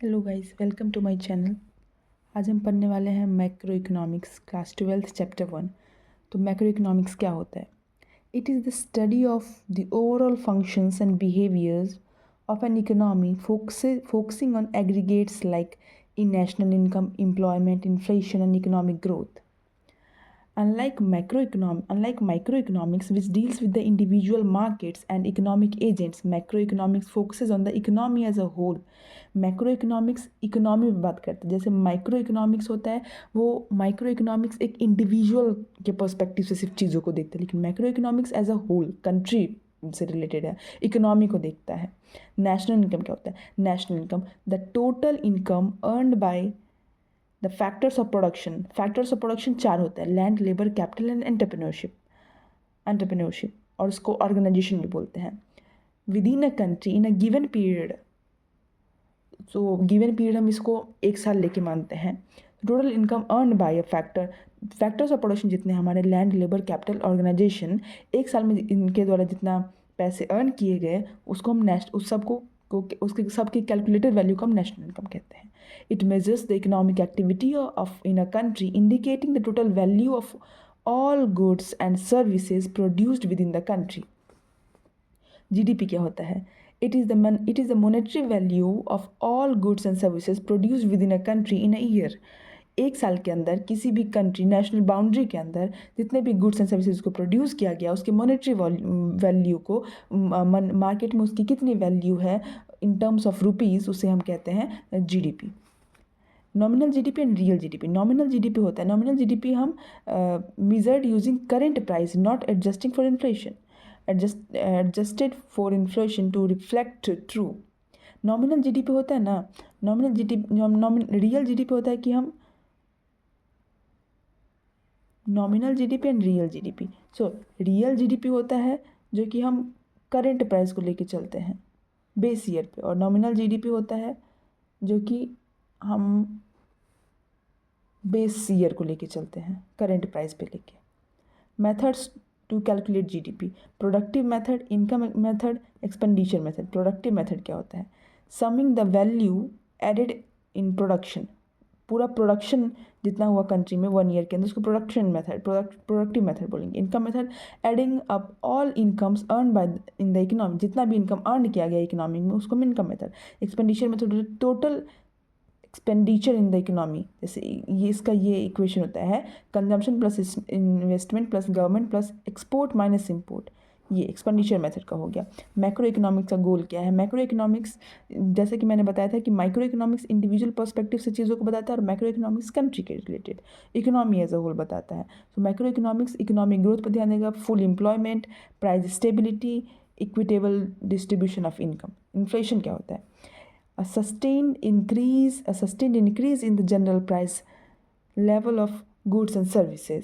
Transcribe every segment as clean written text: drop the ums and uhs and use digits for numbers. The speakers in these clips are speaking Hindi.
Hello guys, welcome to my channel. आज हम पढ़ने वाले हैं मैक्रो इकोनॉमिक्स क्लास 12 चैप्टर 1। तो मैक्रो इकोनॉमिक्स क्या होता है? It is the study of the overall functions and behaviours of an economy focusing on aggregates like in national income, employment, inflation and economic growth. Unlike microeconomics, which deals with the individual markets and economic agents, macroeconomics focuses on the economy as a whole. Macroeconomics economy में बात करते हैं, जैसे माइक्रो इकोनॉमिक्स होता है वो माइक्रो इकोनॉमिक्स एक इंडिविजुअल के पर्सपेक्टिव से सिर्फ चीज़ों को देखता है, लेकिन macro economics as a whole country से रिलेटेड है, इकोनॉमी को देखता है. नेशनल इनकम क्या होता है? National income the total income earned by the factors of production 4 होता है: land, labour, capital and entrepreneurship, और उसको ऑर्गेनाइजेशन भी बोलते हैं. Within a country in a given period, so given period हम इसको एक साल लेके मानते हैं. Total income earn by a factors of production जितने हमारे लैंड, लेबर, कैपिटल, ऑर्गेनाइजेशन एक साल में इनके द्वारा जितना पैसे अर्न किए गए उसको हम उस सबको उसके सबकी कैलकुलेटेड वैल्यू को हम नेशनल इनकम कहते हैं. It measures the economic activity of in a country indicating the total value of all goods and services produced with in the country. GDP क्या होता है? It is the monetary value of all goods and services produced within a country in a year. एक साल के अंदर किसी भी कंट्री नेशनल बाउंड्री के अंदर जितने भी गुड्स एंड सर्विसेज को प्रोड्यूस किया गया उसके मॉनेटरी वैल्यू को मार्केट में उसकी कितनी वैल्यू है इन टर्म्स ऑफ रुपीज़, उसे हम कहते हैं GDP. Nominal GDP and real GDP. Nominal GDP होता है, नॉमिनल जीडीपी हम measured using current price not adjusting for inflation, adjusted for inflation to reflect true. Nominal GDP होता है ना, रियल जीडीपी होता है कि हम nominal GDP and real GDP. So real GDP होता है जो कि हम करेंट प्राइस को लेके चलते हैं बेस ईयर पे, और नॉमिनल जीडीपी होता है जो कि हम बेस ईयर को लेके चलते हैं करेंट प्राइस पे लेके. Methods to calculate GDP: productive method, income method, expenditure method. Productive method क्या होता है? Summing the value added in production, पूरा प्रोडक्शन जितना हुआ कंट्री में 1 ईयर के अंदर उसको प्रोडक्टिव मेथड बोलेंगे. Income method adding up all incomes earn by in the economy, जितना भी इनकम अर्न किया गया इकोनॉमी में उसको income method. Expenditure method total expenditure in the economy, जैसे ये इसका ये इक्वेशन होता है consumption plus investment plus government plus export minus import. ये एक्सपेंडिचर मेथड का हो गया. मैक्रो इकोनॉमिक्स का गोल क्या है? मैक्रो इकोनॉमिक्स जैसे कि मैंने बताया था कि माइक्रो इकोनॉमिक्स इंडिविजुअल पर्सपेक्टिव से चीज़ों को बताता है और मैक्रो इकोनॉमिक्स कंट्री के related economy as a whole बताता है. तो मैक्रो इकोनॉमिक्स इकोनॉमिक ग्रोथ पर ध्यान देगा, full employment, price stability, equitable distribution of income. Inflation क्या होता है? A sustained increase in the general price level of goods and services.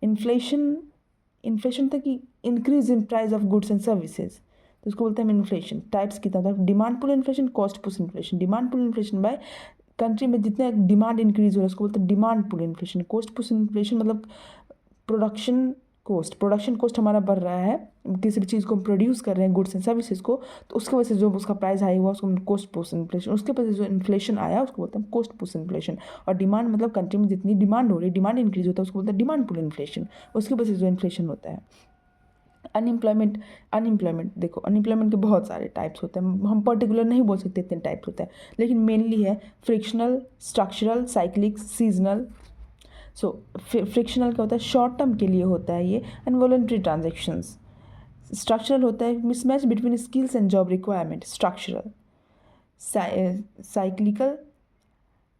Inflation था कि increase in price of goods and services, तो उसको बोलते हैं इन्फ्लेशन. टाइप्स की तरह demand pull inflation, cost push inflation. Demand pull inflation by country में जितने डिमांड इंक्रीज हो रहा है उसको बोलते हैं demand pull inflation. Cost push inflation मतलब प्रोडक्शन कॉस्ट हमारा बढ़ रहा है, किसी भी चीज़ को हम प्रोड्यूस कर रहे हैं गुड्स एंड सर्विसेज को, तो उसके वजह से जो उसका प्राइस हाई हुआ उसको हम कॉस्ट पुश इन्फ्लेशन, उसके वजह से जो इन्फ्लेशन आया उसको बोलते हैं कॉस्ट पुश इन्फ्लेशन. और डिमांड मतलब कंट्री में जितनी डिमांड हो रही है, डिमांड इंक्रीज होता है उसको बोलते हैं डिमांड पुल इन्फ्लेशन, उसकी वजह से जो इन्फ्लेशन होता है. अनएम्प्लॉयमेंट देखो, अनएम्प्लॉयमेंट के बहुत सारे टाइप्स होते हैं, हम पर्टिकुलर नहीं बोल सकते इतने टाइप्स होते हैं, लेकिन मेनली है फ्रिक्शनल, स्ट्रक्चरल, साइक्लिक, सीजनल. सो फ्रिक्शनल क्या होता है? शॉर्ट टर्म के लिए होता है ये, इनवॉलंटरी ट्रांजेक्शन्स. स्ट्रक्चरल होता है mismatch between skills and job requirement, structural. Cyclical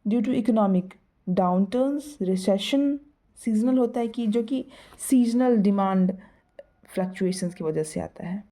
due to economic downturns, recession. Seasonal होता है कि जो कि सीजनल डिमांड फ्लक्चुएशंस की वजह से आता है.